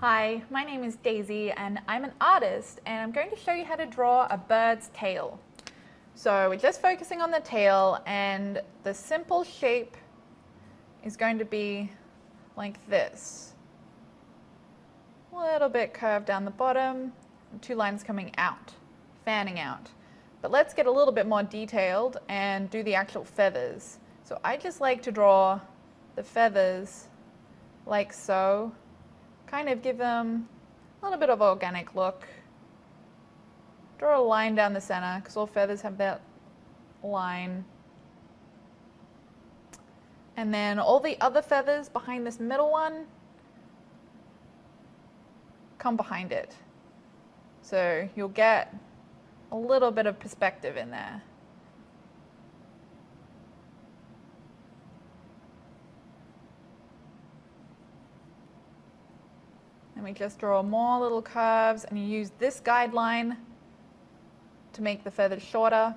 Hi, my name is Daisy and I'm an artist and I'm going to show you how to draw a bird's tail. So we're just focusing on the tail and the simple shape is going to be like this. A little bit curved down the bottom, and two lines coming out, fanning out. But let's get a little bit more detailed and do the actual feathers. So I just like to draw the feathers like so. Kind of give them a little bit of organic look. Draw a line down the center because all feathers have that line. And then all the other feathers behind this middle one come behind it. So you'll get a little bit of perspective in there. And we just draw more little curves and you use this guideline to make the feathers shorter.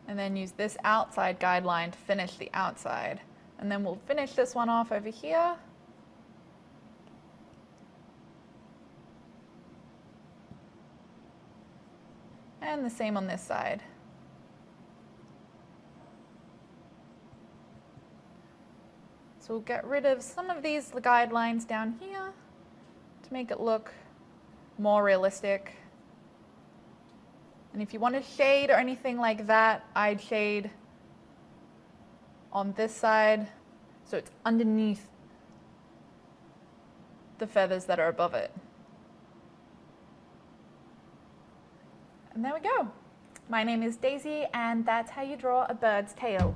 And then use this outside guideline to finish the outside. And then we'll finish this one off over here. And the same on this side. So we'll get rid of some of these guidelines down here to make it look more realistic. And if you want to shade or anything like that, I'd shade on this side so it's underneath the feathers that are above it. And there we go. My name is Daisy and that's how you draw a bird's tail.